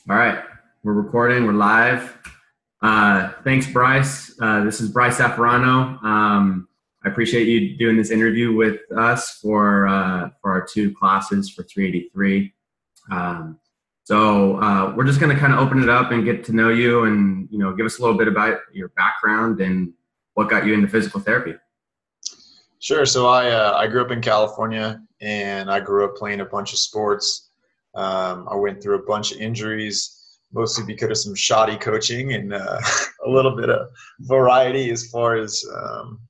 All right, we're recording. We're live. Thanks, Bryce. This is Bryce Zaffarano. I appreciate you doing this interview with us for our two classes for 383. We're just going to kind of open it up and get to know you, and give us a little bit about your background and what got you into physical therapy. Sure. So I grew up in California, and I grew up playing a bunch of sports. I went through a bunch of injuries, mostly because of some shoddy coaching and a little bit of variety as far as,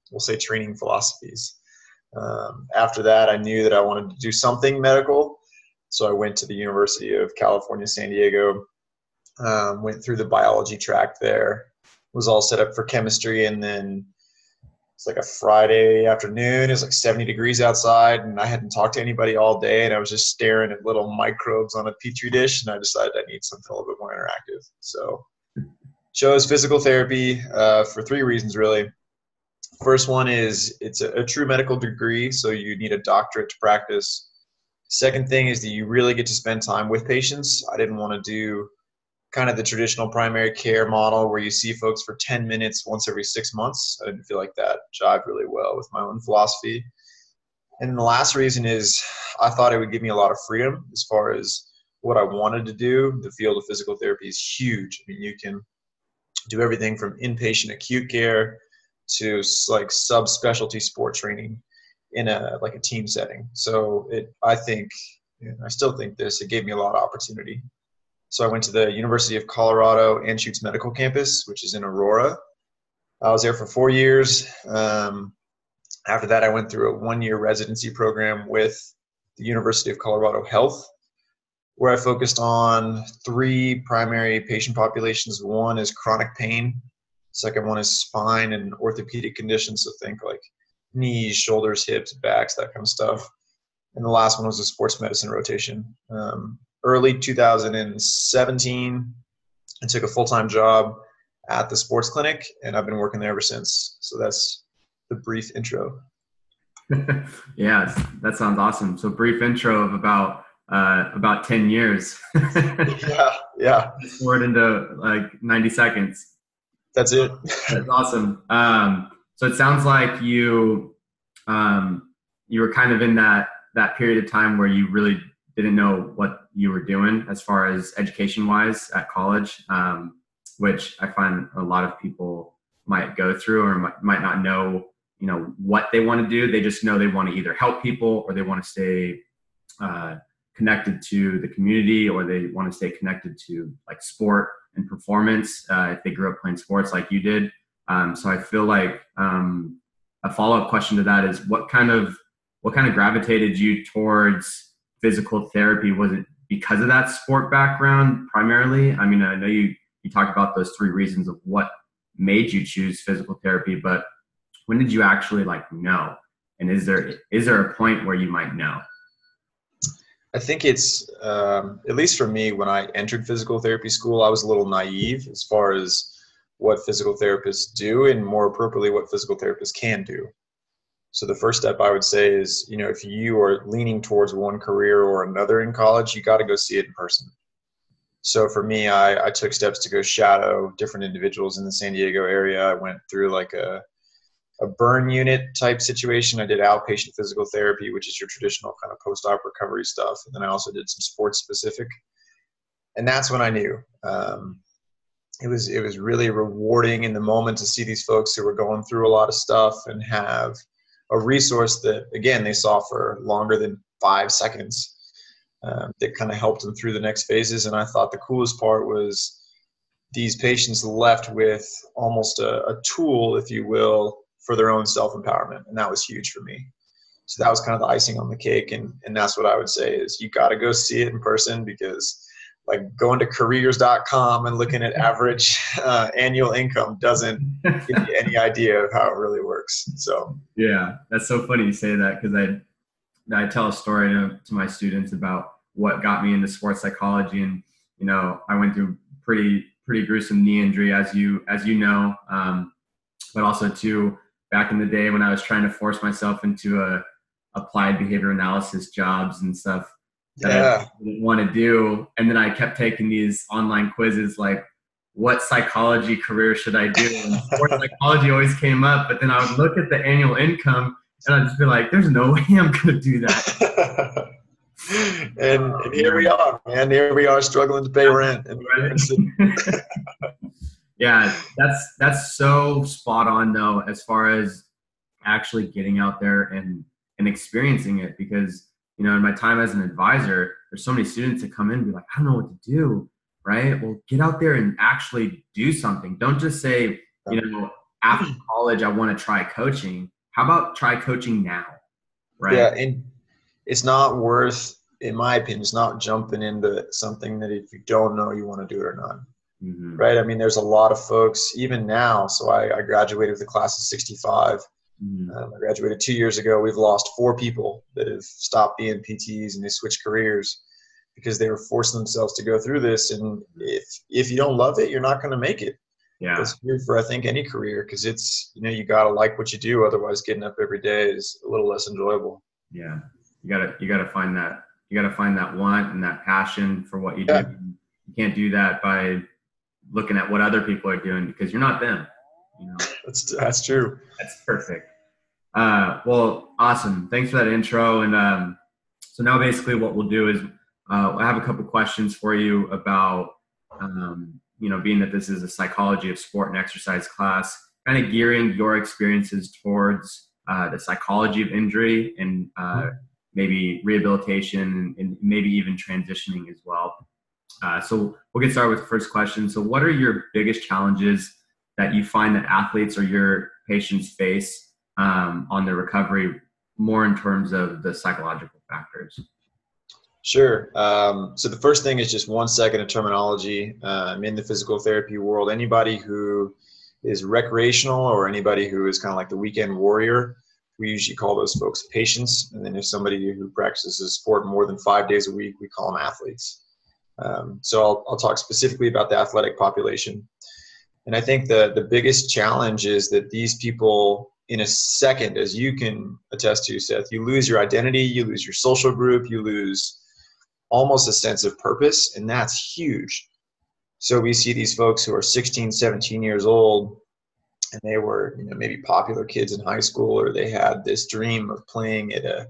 we'll say, training philosophies. After that, I knew that I wanted to do something medical. So I went to the University of California, San Diego, went through the biology track there, was all set up for chemistry, and then it's like a Friday afternoon. It was like 70 degrees outside, and I hadn't talked to anybody all day, and I was just staring at little microbes on a petri dish, and I decided I need something a little bit more interactive. So chose physical therapy for three reasons, really. First one is it's a true medical degree, so you need a doctorate to practice. Second thing is that you really get to spend time with patients. I didn't want to do kind of the traditional primary care model where you see folks for 10 minutes once every 6 months. I didn't feel like that jived really well with my own philosophy. And the last reason is I thought it would give me a lot of freedom as far as what I wanted to do. The field of physical therapy is huge. I mean, you can do everything from inpatient acute care to like subspecialty sport training in a team setting. So I still think it gave me a lot of opportunity. So I went to the University of Colorado Anschutz Medical Campus, which is in Aurora. I was there for 4 years. After that, I went through a 1-year residency program with the University of Colorado Health, where I focused on 3 primary patient populations. One is chronic pain. Second one is spine and orthopedic conditions. So think like knees, shoulders, hips, backs, that kind of stuff. And the last one was a sports medicine rotation. Early 2017, I took a full-time job at the sports clinic, and I've been working there ever since. So that's the brief intro. Yeah, that sounds awesome. So brief intro of about 10 years. Yeah. Poured into like 90 seconds. That's it. That's awesome. So it sounds like you were kind of in that period of time where you really didn't know what you were doing as far as education-wise at college, which I find a lot of people might go through or might not know, what they want to do. They just know they want to either help people or they want to stay connected to the community, or they want to stay connected to like sport and performance if they grew up playing sports like you did. So I feel like a follow-up question to that is what kind of gravitated you towards physical therapy? Was it because of that sport background primarily? I mean, I know you talked about those 3 reasons of what made you choose physical therapy, but when did you actually know? And is there a point where you might know? I think it's, at least for me, when I entered physical therapy school, I was a little naive as far as what physical therapists do, and more appropriately, what physical therapists can do. So the first step I would say is, if you are leaning towards one career or another in college, you got to go see it in person. So for me, I took steps to go shadow different individuals in the San Diego area. I went through like a burn unit type situation. I did outpatient physical therapy, which is your traditional kind of post-op recovery stuff. And then I also did some sports specific. And that's when I knew. It was really rewarding in the moment to see these folks who were going through a lot of stuff and have a resource that, again, they saw for longer than 5 seconds that kind of helped them through the next phases. And I thought the coolest part was these patients left with almost a tool, if you will, for their own self-empowerment. And that was huge for me. So that was kind of the icing on the cake. And that's what I would say is you got to go see it in person, because like going to careers.com and looking at average annual income doesn't give you any idea of how it really works. So yeah, that's so funny you say that, because I tell a story to my students about what got me into sports psychology, and I went through pretty gruesome knee injury, as you know, but also too back in the day when I was trying to force myself into applied behavior analysis jobs and stuff. that I Yeah. didn't want to do. And then I kept taking these online quizzes like, what psychology career should I do? And sports psychology always came up, but then I would look at the annual income and I'd just be like, there's no way I'm going to do that. and here we are, man. Here we are struggling to pay rent. And yeah, that's so spot on though, as far as actually getting out there and experiencing it. Because, you know, in my time as an advisor, there's so many students that come in and be like, I don't know what to do. Right? Well, get out there and actually do something. Don't just say, you know, after college, I want to try coaching. How about try coaching now? Right? Yeah, and it's not worth, in my opinion, it's not jumping into something that if you don't know you want to do it or not. Mm-hmm. Right? I mean, there's a lot of folks, even now. So I graduated with a class of 65. Mm-hmm. I graduated 2 years ago. We've lost 4 people that have stopped being PTs and they switched careers because they were forcing themselves to go through this. And if you don't love it, you're not going to make it. Yeah. That's true for, I think, any career, because it's, you know, you got to like what you do. Otherwise, getting up every day is a little less enjoyable. Yeah. You gotta find that. You gotta find that want and that passion for what you do. You can't do that by looking at what other people are doing because you're not them. You know. That's true. That's perfect. Well, awesome. Thanks for that intro. And so now basically what we'll do is I have a couple questions for you about, you know, being that this is a psychology of sport and exercise class, kind of gearing your experiences towards the psychology of injury and maybe rehabilitation and maybe even transitioning as well. So we'll get started with the first question. So what are your biggest challenges that you find that athletes or your patients face on their recovery, more in terms of the psychological factors? Sure. So the first thing is just 1 second of terminology. I'm in the physical therapy world. Anybody who is recreational or anybody who is kind of like the weekend warrior, we usually call those folks patients. And then if somebody who practices sport more than 5 days a week, we call them athletes. So I'll talk specifically about the athletic population. And I think the biggest challenge is that these people, in a second, as you can attest to, Seth, you lose your identity, you lose your social group, you lose almost a sense of purpose, and that's huge. So we see these folks who are 16, 17 years old, and they were, you know, maybe popular kids in high school, or they had this dream of playing at a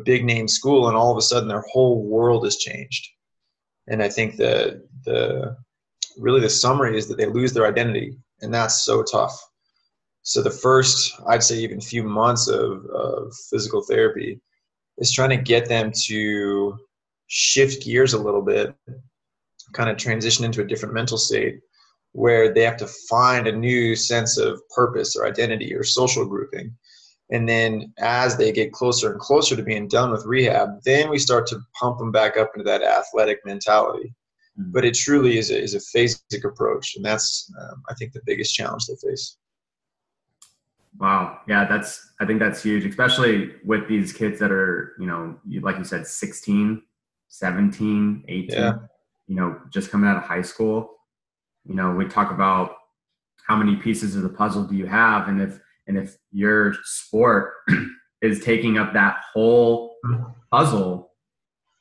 big name school, and all of a sudden their whole world has changed. And I think really the summary is that they lose their identity, and that's so tough. So the first, I'd say even few months of physical therapy is trying to get them to shift gears a little bit, kind of transition into a different mental state where they have to find a new sense of purpose or identity or social grouping. And then as they get closer and closer to being done with rehab, then we start to pump them back up into that athletic mentality. But it truly is a phasic approach. And that's, I think, the biggest challenge they face. Wow. Yeah, I think that's huge, especially with these kids that are, you know, like you said, 16, 17, 18, you know, just coming out of high school. You know, we talk about how many pieces of the puzzle do you have, and if your sport is taking up that whole puzzle,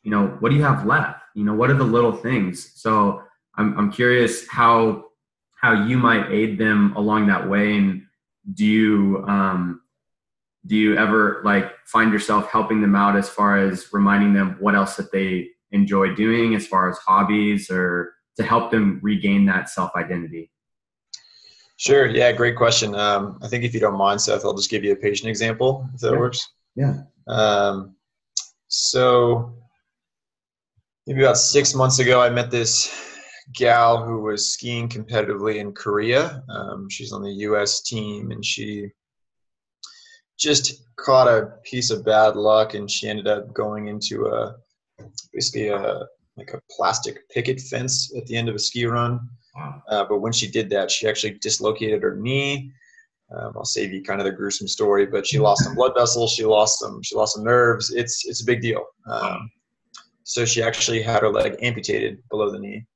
you know, what do you have left? You know, what are the little things? So I'm curious how you might aid them along that way. And do you ever like find yourself helping them out as far as reminding them what else that they enjoy doing as far as hobbies, or to help them regain that self-identity? Sure. Yeah, great question. I think if you don't mind, Seth, I'll just give you a patient example, if that works. Yeah. So maybe about 6 months ago, I met this gal who was skiing competitively in Korea. She's on the U.S. team, and she just caught a piece of bad luck, and she ended up going into basically a plastic picket fence at the end of a ski run. Wow. But when she did that, she actually dislocated her knee. I'll save you kind of the gruesome story, but she lost some blood vessels. She lost some nerves. It's a big deal. So she actually had her leg amputated below the knee.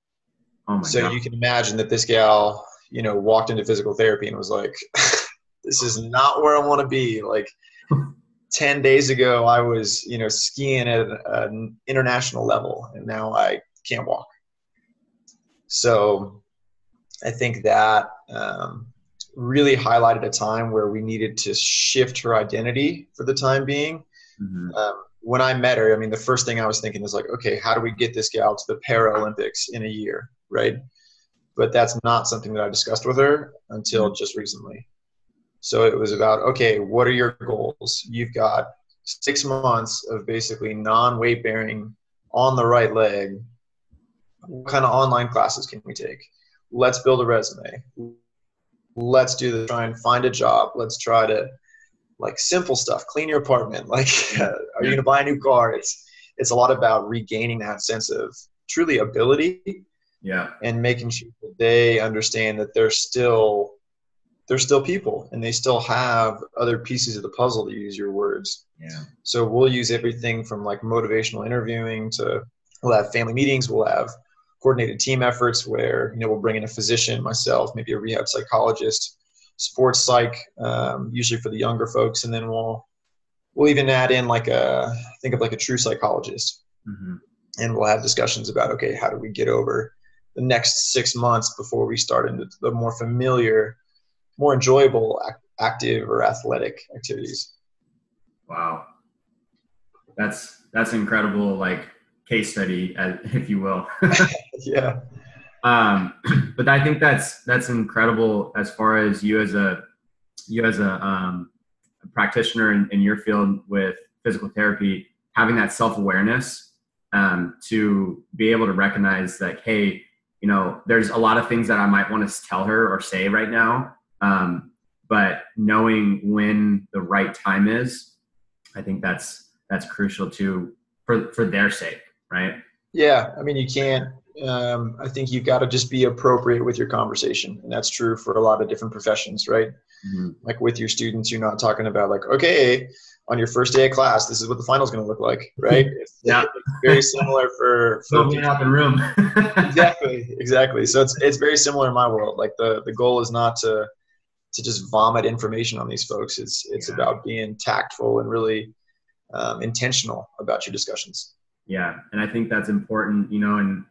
Oh my God. You can imagine that this gal, you know, walked into physical therapy and was like, this is not where I want to be. Like, 10 days ago, I was, skiing at an international level, and now I can't walk. So I think that really highlighted a time where we needed to shift her identity for the time being. Mm-hmm. When I met her, I mean, the first thing I was thinking was like, okay, how do we get this gal to the Paralympics in a year, right? But that's not something that I discussed with her until just recently. So it was about, okay, what are your goals? You've got 6 months of basically non-weight bearing on the right leg. What kind of online classes can we take? Let's build a resume. Let's do this, try and find a job. Let's try to, like, simple stuff, clean your apartment. Like, are you going to buy a new car? It's a lot about regaining that sense of truly ability. Yeah. And making sure that they understand that they're still people, and they still have other pieces of the puzzle, to use your words. Yeah. So we'll use everything from like motivational interviewing to, we'll have family meetings, we'll have coordinated team efforts where, we'll bring in a physician, myself, maybe a rehab psychologist, sports psych, usually for the younger folks. And then we'll even add in think of like a true psychologist. Mm-hmm. And we'll have discussions about, okay, how do we get over the next 6 months before we start into the more familiar, more enjoyable, active or athletic activities. Wow. That's incredible, like, case study, if you will. Yeah. But I think that's incredible as far as you as a practitioner in your field with physical therapy, having that self-awareness, to be able to recognize that, hey, there's a lot of things that I might want to tell her or say right now. But knowing when the right time is, I think that's crucial too, for their sake, right? Yeah. I mean, you can't, I think you've got to just be appropriate with your conversation. And that's true for a lot of different professions, right? Mm-hmm. Like with your students, you're not talking about like, okay, on your first day of class, this is what the final is going to look like, right? It's very similar for opening out the room. Exactly. So it's very similar in my world. Like the goal is not to just vomit information on these folks. It's about being tactful and really intentional about your discussions. Yeah, and I think that's important. In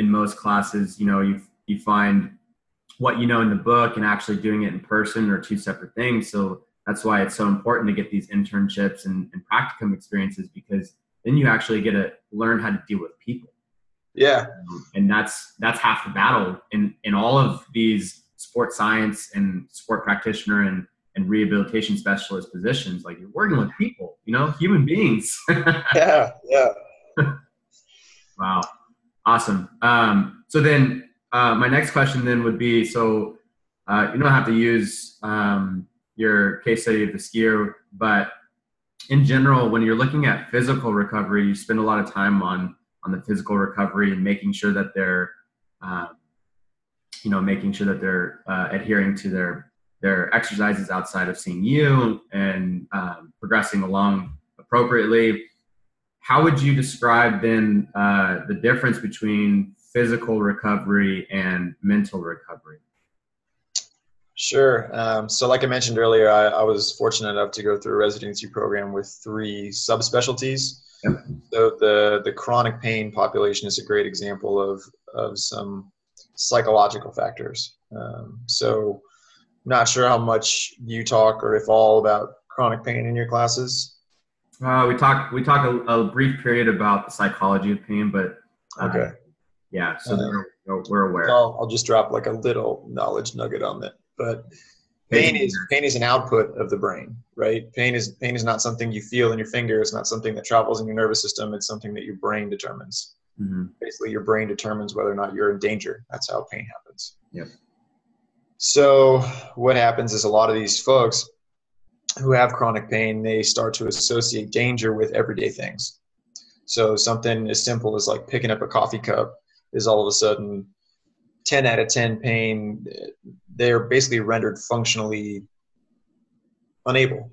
most classes, you find what in the book and actually doing it in person are two separate things. So that's why it's so important to get these internships and practicum experiences, because then you actually get to learn how to deal with people. Yeah. And that's half the battle in all of these sports science and sport practitioner and rehabilitation specialist positions. Like, you're working with people, human beings. Yeah. Wow. Awesome. So then my next question then would be, so you don't have to use your case study of the skier, but in general, when you're looking at physical recovery, you spend a lot of time on the physical recovery and making sure that they're adhering to their exercises outside of seeing you and progressing along appropriately. How would you describe then the difference between physical recovery and mental recovery? Sure. So like I mentioned earlier, I was fortunate enough to go through a residency program with 3 subspecialties. Yep. So the chronic pain population is a great example of some psychological factors. So I'm not sure how much you talk or if all about chronic pain in your classes. We talk a brief period about the psychology of pain, but okay. Yeah, so we're aware. I'll just drop like a little knowledge nugget on that. But pain is an output of the brain, right? Pain is not something you feel in your finger. It's not something that travels in your nervous system. It's something that your brain determines. Mm-hmm. Basically, your brain determines whether or not you're in danger. That's how pain happens. Yep. So what happens is a lot of these folks who have chronic pain, they start to associate danger with everyday things. So something as simple as like picking up a coffee cup is all of a sudden 10 out of 10 pain. They're basically rendered functionally unable.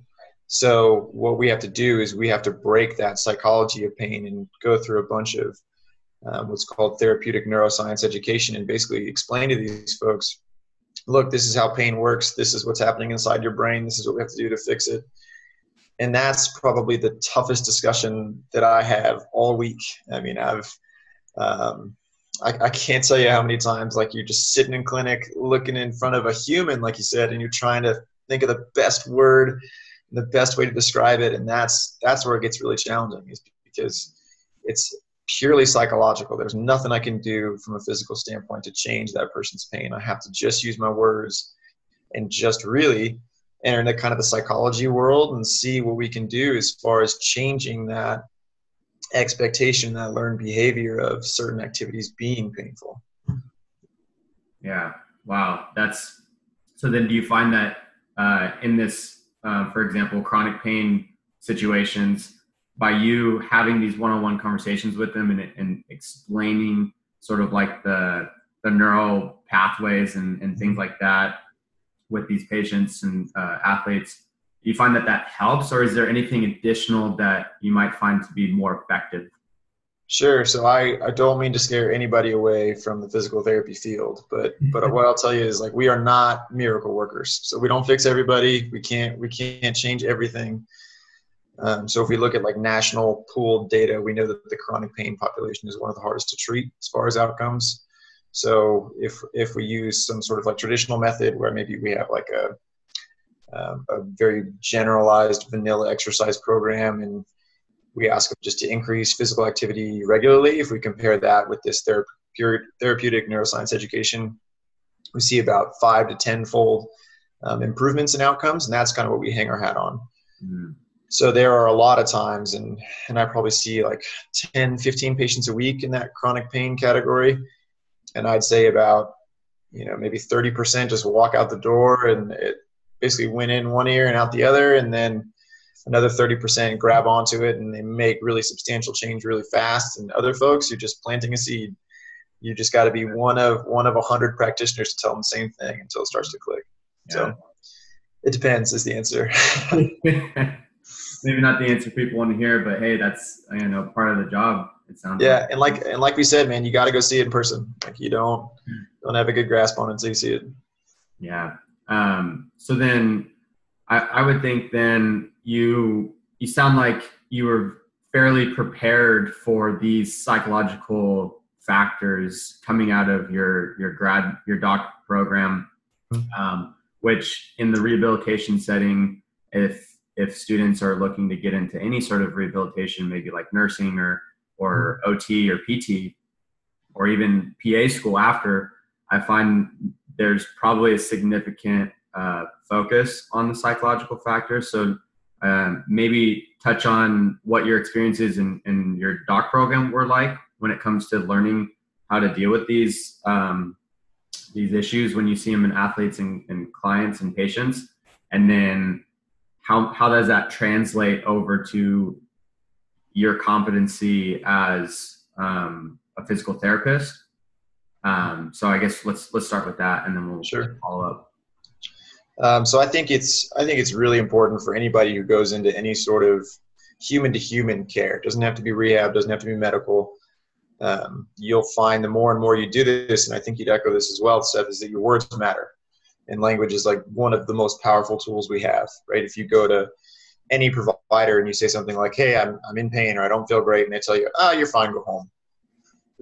So what we have to do is we have to break that psychology of pain and go through a bunch of what's called therapeutic neuroscience education and basically explain to these folks, look, this is how pain works. This is what's happening inside your brain. This is what we have to do to fix it. And that's probably the toughest discussion that I have all week. I mean, I can't tell you how many times, like, you're just sitting in clinic looking in front of a human, like you said, and you're trying to think of the best word, the best way to describe it. And that's where it gets really challenging, is because it's purely psychological. There's nothing I can do from a physical standpoint to change that person's pain. I have to just use my words and just really enter into kind of the psychology world and see what we can do as far as changing that expectation, that learned behavior of certain activities being painful. Yeah. Wow. So then do you find that in this, for example, chronic pain situations, by you having these one-on-one conversations with them and explaining sort of like the neural pathways and things like that with these patients and athletes, do you find that helps, or is there anything additional that you might find to be more effective? Sure. So I don't mean to scare anybody away from the physical therapy field, but what I'll tell you is, like, we are not miracle workers. So we don't fix everybody. We can't change everything. So if we look at, like, national pooled data, we know that the chronic pain population is one of the hardest to treat as far as outcomes. So if we use some sort of like traditional method where maybe we have like a very generalized vanilla exercise program, and we ask them just to increase physical activity regularly, if we compare that with this therapeutic neuroscience education, we see about 5 to 10-fold improvements in outcomes, and that's kind of what we hang our hat on. Mm-hmm. So there are a lot of times, and I probably see like 10, 15 patients a week in that chronic pain category. And I'd say about, maybe 30% just walk out the door and it basically went in one ear and out the other. And then another 30% grab onto it and they make really substantial change really fast. And other folks, you're just planting a seed. You just got to be one of 100 practitioners to tell them the same thing until it starts to click. Yeah. So it depends is the answer. Maybe not the answer people want to hear, but hey, that's, part of the job. It sounds and like we said, man, you got to go see it in person. Like, you don't have a good grasp on it until you see it. Yeah. So then I would think then you sound like you were fairly prepared for these psychological factors coming out of your doc program, which in the rehabilitation setting, if students are looking to get into any sort of rehabilitation, maybe like nursing or OT or PT or even PA school after, I find there's probably a significant focus on the psychological factors. So maybe touch on what your experiences in your doc program were like when it comes to learning how to deal with these issues when you see them in athletes and clients and patients. And then how does that translate over to your competency as a physical therapist? So I guess let's start with that, and then we'll follow up. So I think it's really important for anybody who goes into any sort of human-to-human care. It doesn't have to be rehab, doesn't have to be medical. You'll find the more and more you do this, and I think you'd echo this as well, Seth, is that your words matter. And language is like one of the most powerful tools we have, right? If you go to any provider and you say something like, hey, I'm in pain, or I don't feel great, and they tell you, oh, you're fine, go home.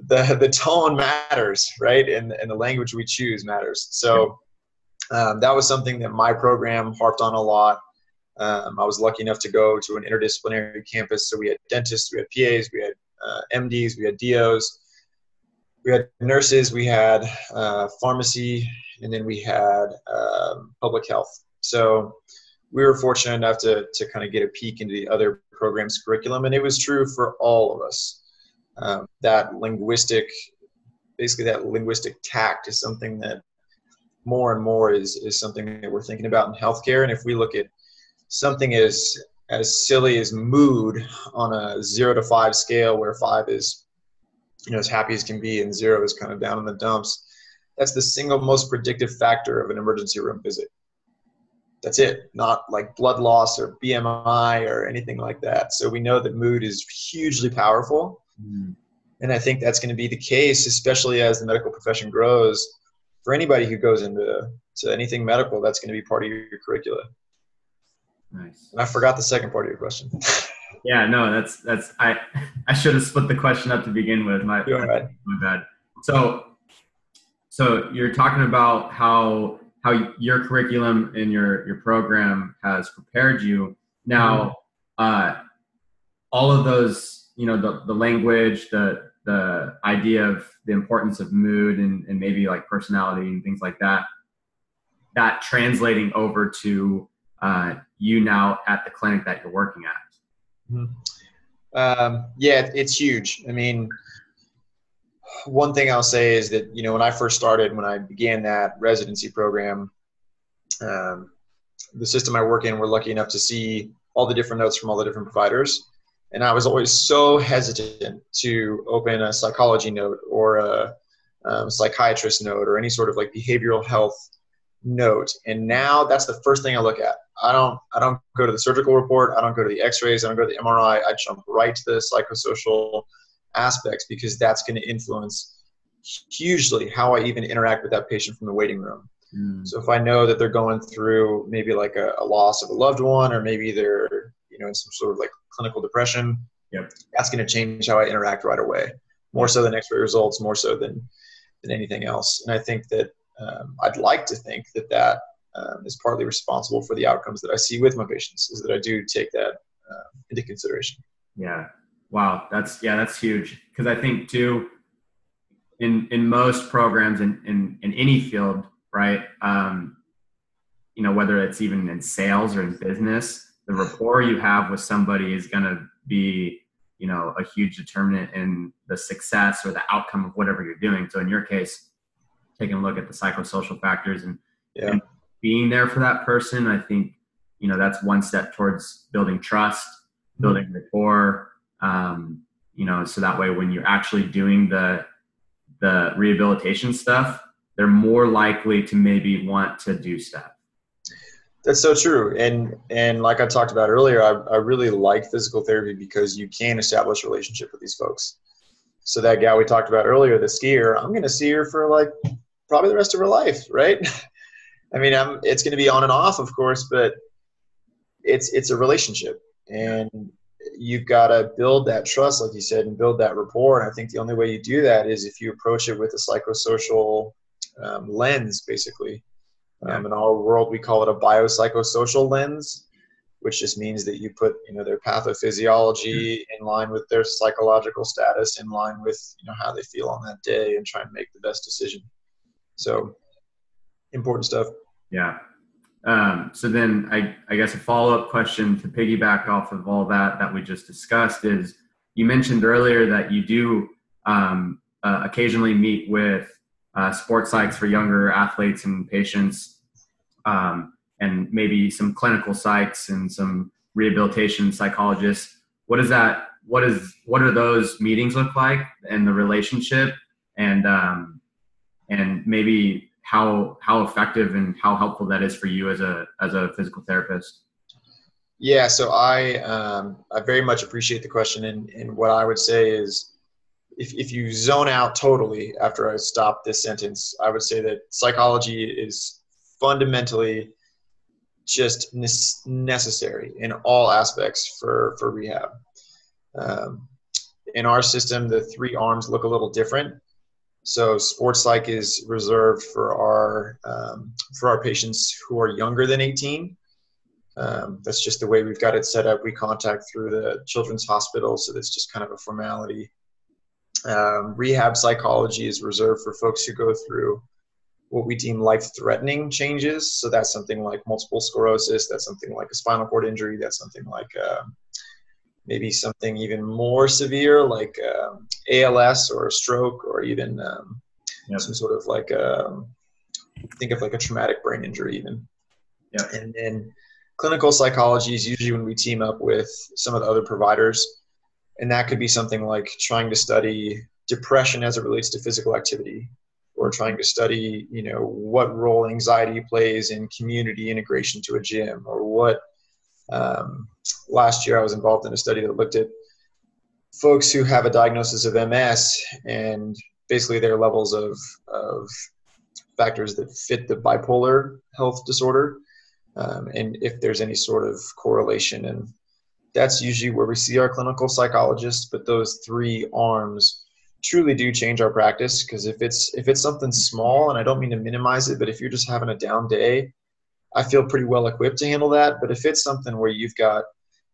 The tone matters, right? And the language we choose matters. So that was something that my program harped on a lot. I was lucky enough to go to an interdisciplinary campus. So we had dentists, we had PAs, we had MDs, we had DOs, we had nurses, we had pharmacy, and then we had public health. So we were fortunate enough to kind of get a peek into the other programs' curriculum, and it was true for all of us. That linguistic tact is something that more and more is something that we're thinking about in healthcare. And if we look at something as silly as mood on a 0 to 5 scale, where 5 is, as happy as can be and 0 is kind of down in the dumps, that's the single most predictive factor of an emergency room visit. That's it, not like blood loss or BMI or anything like that. So we know that mood is hugely powerful. And I think that's going to be the case, especially as the medical profession grows. For anybody who goes into anything medical, that's going to be part of your curricula. Nice. And I forgot the second part of your question. Yeah, no, that's I should have split the question up to begin with. You're all right. My bad. So you're talking about how your curriculum and your program has prepared you. Now, all of those, the language, the idea of the importance of mood and maybe like personality and things like that, that translating over to you now at the clinic that you're working at. Yeah, it's huge. I mean, one thing I'll say is that, when I first started, when I began that residency program, the system I work in, we're lucky enough to see all the different notes from all the different providers. And I was always so hesitant to open a psychology note or a psychiatrist note or any sort of like behavioral health note. And now that's the first thing I look at. I don't go to the surgical report. I don't go to the x-rays. I don't go to the MRI. I jump right to the psychosocial aspects, because that's going to influence hugely how I even interact with that patient from the waiting room. So if I know that they're going through maybe like a loss of a loved one, or maybe they're, in some sort of like clinical depression, that's going to change how I interact right away, more so than x-ray results, more so than anything else. And I think that I'd like to think that is partly responsible for the outcomes that I see with my patients, is that I do take that into consideration. Yeah. Wow. That's huge. Because I think too, in most programs in any field, right? Whether it's even in sales or in business, the rapport you have with somebody is going to be, a huge determinant in the success or the outcome of whatever you're doing. So in your case, taking a look at the psychosocial factors and being there for that person, I think, that's one step towards building trust, building rapport, so that way when you're actually doing the rehabilitation stuff, they're more likely to maybe want to do stuff. That's so true. And like I talked about earlier, I really like physical therapy because you can establish a relationship with these folks. So that gal we talked about earlier, the skier, I'm going to see her for like probably the rest of her life, right? I mean, it's going to be on and off, of course, but it's a relationship. And you've got to build that trust, like you said, and build that rapport. And I think the only way you do that is if you approach it with a psychosocial lens, basically. In our world, we call it a biopsychosocial lens, which just means that you put, their pathophysiology in line with their psychological status, in line with, how they feel on that day, and try and make the best decision. So important stuff. Yeah. So then I guess a follow-up question to piggyback off of all that we just discussed is, you mentioned earlier that you do occasionally meet with sports psychs for younger athletes and patients, and maybe some clinical psychs and some rehabilitation psychologists. What are those meetings look like, and the relationship, and maybe how effective and how helpful that is for you as a physical therapist? Yeah, so I very much appreciate the question, and what I would say is, if you zone out totally after I stop this sentence, I would say that psychology is fundamentally just necessary in all aspects for rehab. In our system, the three arms look a little different. So sports psych is reserved for our patients who are younger than 18. That's just the way we've got it set up. We contact through the Children's Hospital, so that's just kind of a formality. Rehab psychology is reserved for folks who go through what we deem life-threatening changes. So that's something like multiple sclerosis. That's something like a spinal cord injury. That's something like maybe something even more severe, like ALS or a stroke, or even some sort of like think of like a traumatic brain injury even. And then clinical psychology is usually when we team up with some of the other providers. And that could be something like trying to study depression as it relates to physical activity, or trying to study, what role anxiety plays in community integration to a gym, or what last year I was involved in a study that looked at folks who have a diagnosis of MS and basically their levels of factors that fit the bipolar health disorder. and if there's any sort of correlation. And that's usually where we see our clinical psychologists. But those three arms truly do change our practice, because if it's something small, and I don't mean to minimize it, but if you're just having a down day, I feel pretty well equipped to handle that. But if it's something where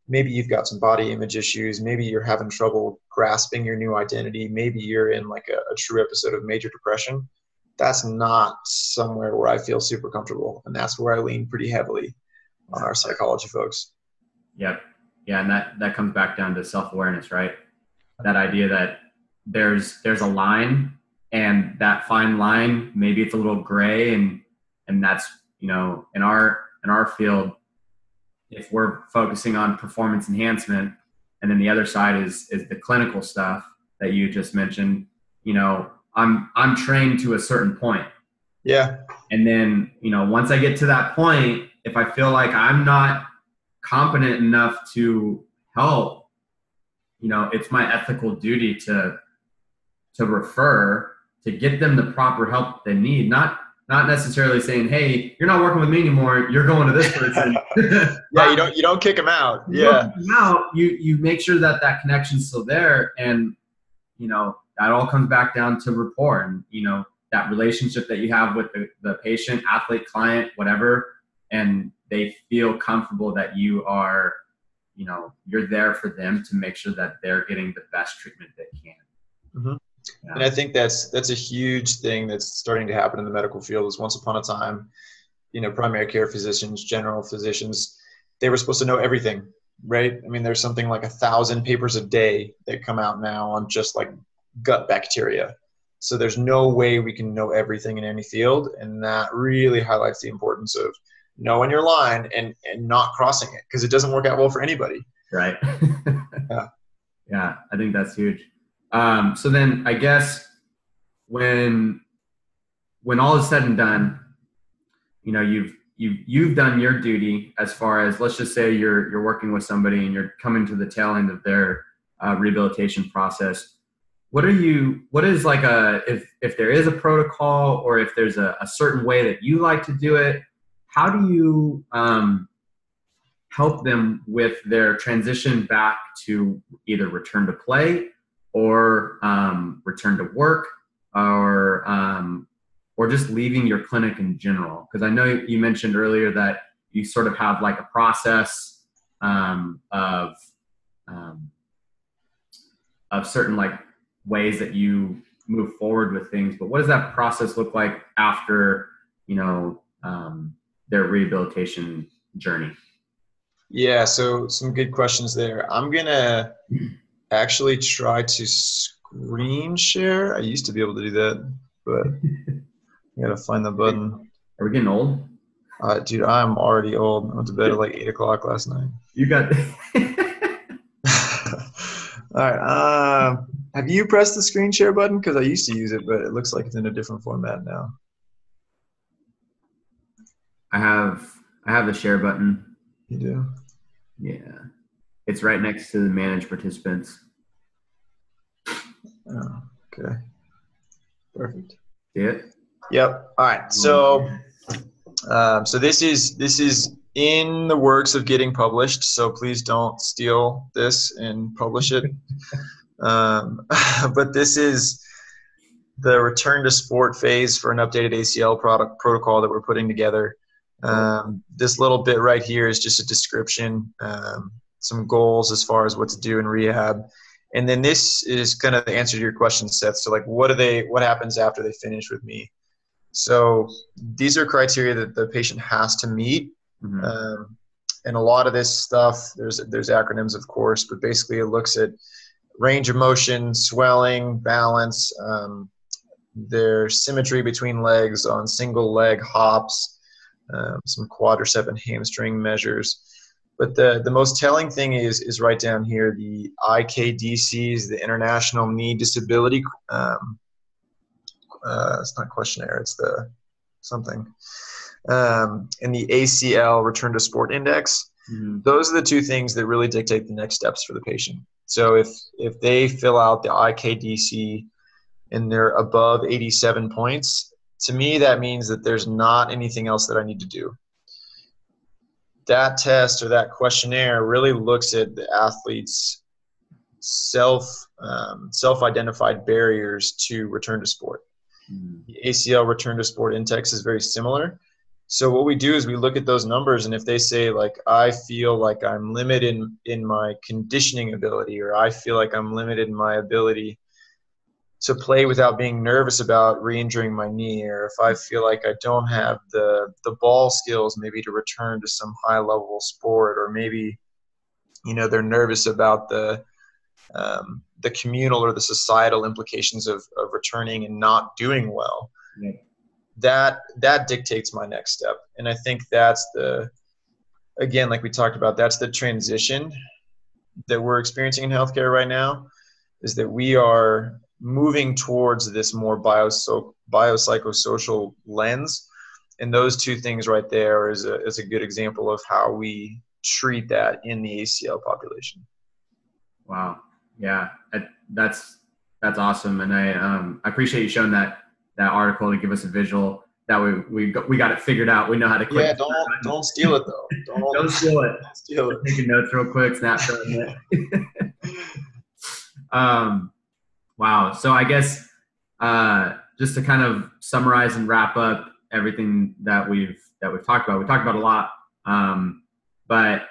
maybe you've got some body image issues, maybe you're having trouble grasping your new identity, maybe you're in like a true episode of major depression, that's not somewhere where I feel super comfortable. And that's where I lean pretty heavily on our psychology folks. Yep. Yeah. And that comes back down to self-awareness, right? That idea that there's a line, and that fine line, maybe it's a little gray, and that's, in our field, if we're focusing on performance enhancement, and then the other side is the clinical stuff that you just mentioned, I'm trained to a certain point. Yeah. And then, once I get to that point, if I feel like I'm not competent enough to help, it's my ethical duty to refer, to get them the proper help they need, not necessarily saying, hey, you're not working with me anymore, you're going to this person. Yeah, you don't kick them out. Yeah. You make sure that connection's still there, and that all comes back down to rapport, and that relationship that you have with the patient, athlete, client, whatever, and they feel comfortable that you are, you're there for them to make sure that they're getting the best treatment they can. Mm-hmm. Yeah. And I think that's a huge thing that's starting to happen in the medical field. Is once upon a time, primary care physicians, general physicians, they were supposed to know everything, right? I mean, there's something like 1,000 papers a day that come out now on just like gut bacteria. So there's no way we can know everything in any field. And that really highlights the importance of knowing your line and not crossing it, because it doesn't work out well for anybody. Right. Yeah. I think that's huge. So then I guess when all is said and done, you've done your duty as far as, let's just say you're working with somebody and you're coming to the tail end of their rehabilitation process. What is like if there is a protocol, or if there's a certain way that you like to do it, how do you help them with their transition back to either return to play, or return to work, or just leaving your clinic in general? Because I know you mentioned earlier that you sort of have like a process of certain like ways that you move forward with things. But what does that process look like after their rehabilitation journey? Yeah, so some good questions there. I'm gonna actually try to screen share. I used to be able to do that, but I gotta find the button. Are we getting old? Dude, I'm already old. I went to bed at like 8 o'clock last night. You got All right. Have you pressed the screen share button? Because I used to use it, but it looks like it's in a different format now. I have the share button. You do? Yeah. It's right next to the manage participants. Oh, okay. Perfect. See it? Yep. All right. So this is in the works of getting published. So please don't steal this and publish it. But this is the return to sport phase for an updated ACL protocol that we're putting together. This little bit right here is just a description, some goals as far as what to do in rehab. And then this is kind of the answer to your question, Seth. So like, what happens after they finish with me? So these are criteria that the patient has to meet. Mm-hmm. And a lot of this stuff, there's acronyms, of course, but basically it looks at range of motion, swelling, balance, there's symmetry between legs on single leg hops, some quadricep and hamstring measures. But the most telling thing is right down here, the IKDCs, the International Knee Disability, it's not questionnaire, it's the something, and the ACL Return to Sport Index. Mm-hmm. Those are the two things that really dictate the next steps for the patient. So if they fill out the IKDC and they're above 87 points, to me that means that there's not anything else that I need to do. that test or that questionnaire really looks at the athlete's self-identified barriers to return to sport. The ACL return to sport index is very similar. So what we do is we look at those numbers, and if they say, like, I feel like I'm limited in my conditioning ability, or I feel like I'm limited in my ability to play without being nervous about re-injuring my knee, or if I feel like I don't have the ball skills maybe to return to some high-level sport, or maybe, they're nervous about the communal or the societal implications of returning and not doing well. Yeah. That dictates my next step. And I think that's again, like we talked about, that's the transition that we're experiencing in healthcare right now, is that we are moving towards this more biopsychosocial lens. And those two things right there is a good example of how we treat that in the ACL population. Wow. Yeah, that's awesome. And I appreciate you showing that article to give us a visual. That we got it figured out. We know how to click. Yeah, don't steal it though. Don't steal it. Don't steal it. Taking notes real quick, snapshot it. Wow. So I guess just to kind of summarize and wrap up everything that we've talked about. We talked about a lot, but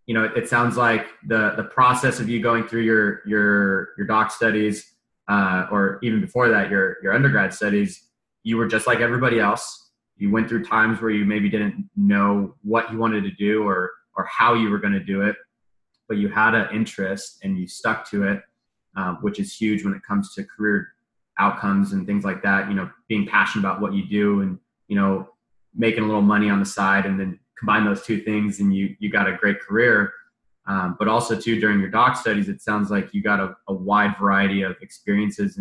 it sounds like the process of you going through your doc studies, or even before that, your undergrad studies, you were just like everybody else. You went through times where you maybe didn't know what you wanted to do or how you were going to do it, but you had an interest and you stuck to it, which is huge when it comes to career outcomes and things like that. Being passionate about what you do and, making a little money on the side, and then combine those two things and you got a great career. But also too, during your doc studies, it sounds like you got a wide variety of experiences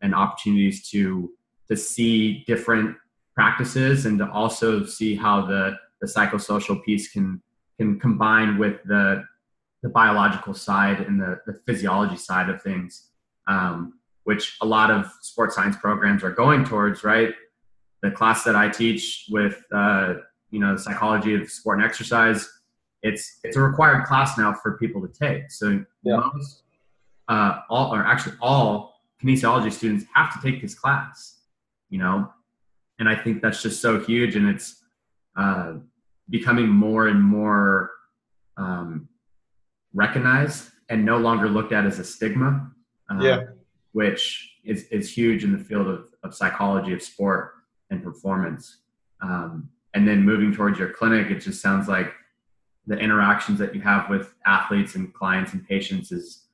and opportunities to see different practices, and to also see how the psychosocial piece can combine with the biological side and the physiology side of things, which a lot of sports science programs are going towards, right? The class that I teach with, the psychology of sport and exercise, it's a required class now for people to take. So most, all kinesiology students have to take this class, and I think that's just so huge, and it's becoming more and more recognized and no longer looked at as a stigma, which is huge in the field of psychology of sport and performance. And then moving towards your clinic, it just sounds like the interactions that you have with athletes and clients and patients is,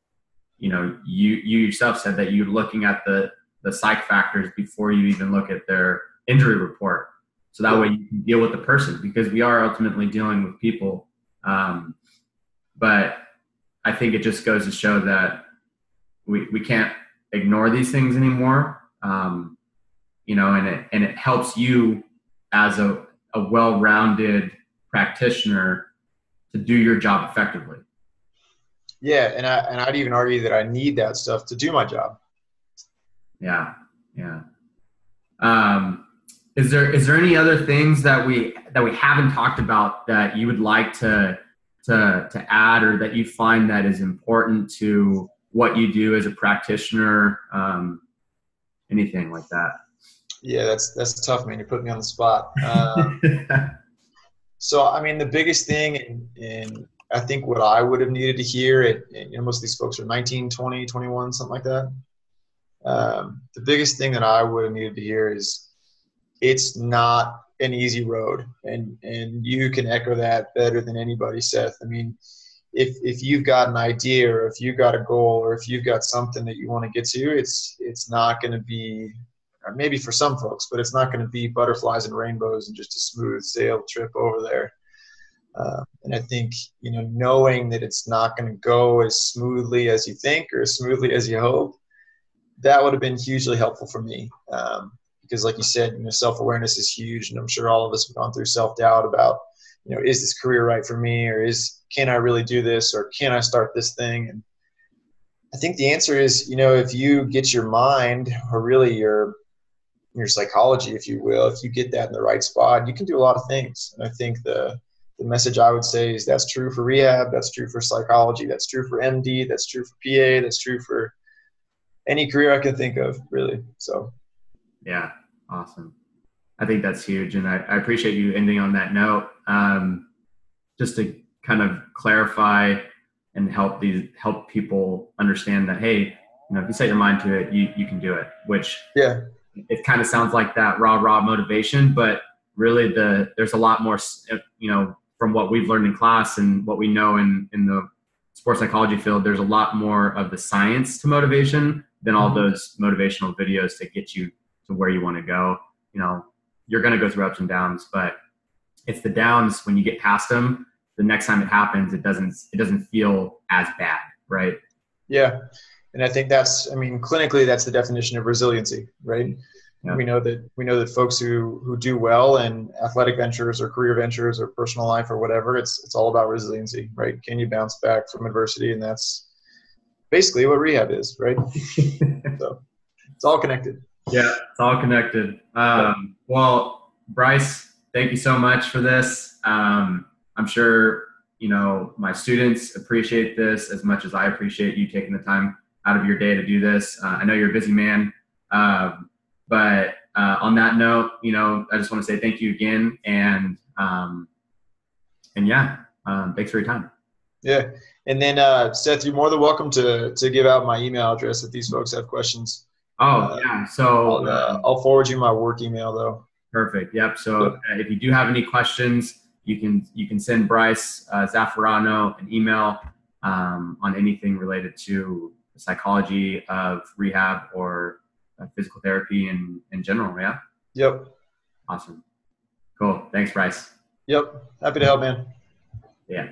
you yourself said that you're looking at the psych factors before you even look at their injury report. So that way you can deal with the person, because we are ultimately dealing with people. But I think it just goes to show that we can't ignore these things anymore. And it helps you as a well-rounded practitioner to do your job effectively. Yeah, and I'd even argue that I need that stuff to do my job. Yeah. Is there any other things that we haven't talked about that you would like to add, or that you find that is important to what you do as a practitioner? Anything like that? Yeah, that's tough, man. You put me on the spot. So, I mean, the biggest thing, and I think what I would have needed to hear, most of these folks are 19, 20, 21, something like that. The biggest thing that I would have needed to hear is it's not an easy road. And you can echo that better than anybody, Seth. I mean, if you've got an idea, or if you've got a goal, or if you've got something that you want to get to, it's not going to be, or maybe for some folks, but it's not going to be butterflies and rainbows and just a smooth sail trip over there. And I think, knowing that it's not going to go as smoothly as you think or as smoothly as you hope, that would have been hugely helpful for me. Because like you said, self-awareness is huge. And I'm sure all of us have gone through self-doubt about, is this career right for me? Or can I really do this? Or can I start this thing? And I think the answer is, if you get your mind, or really your psychology, if you will, if you get that in the right spot, you can do a lot of things. And I think the the message I would say is that's true for rehab, that's true for psychology, that's true for MD, that's true for PA, that's true for any career I can think of, really. So, yeah, awesome. I think that's huge, and I appreciate you ending on that note. Just to kind of clarify and help people understand that, hey, if you set your mind to it, you can do it. Which yeah, it kind of sounds like that raw motivation, but really there's a lot more, from what we've learned in class and what we know in the sports psychology field. There's a lot more of the science to motivation than all those motivational videos to get you to where you want to go. You're going to go through ups and downs, but it's the downs when you get past them. The next time it happens, it doesn't feel as bad, right? Yeah, and I think clinically, that's the definition of resiliency, right? Yeah. We know that folks who do well in athletic ventures or career ventures or personal life or whatever, it's all about resiliency, right? Can you bounce back from adversity? And that's basically what rehab is, right? So it's all connected. Yeah, it's all connected. Well, Bryce, thank you so much for this. I'm sure, my students appreciate this as much as I appreciate you taking the time out of your day to do this. I know you're a busy man. But on that note, I just want to say thank you again. And thanks for your time. Yeah. And then, Seth, you're more than welcome to give out my email address if these folks have questions. Yeah. So I'll forward you my work email though. Perfect. Yep. So if you do have any questions, you can send Bryce Zaffarano an email on anything related to the psychology of rehab or physical therapy in general. Yeah. Yep. Awesome. Cool. Thanks, Bryce. Yep. Happy to help, man. Yeah.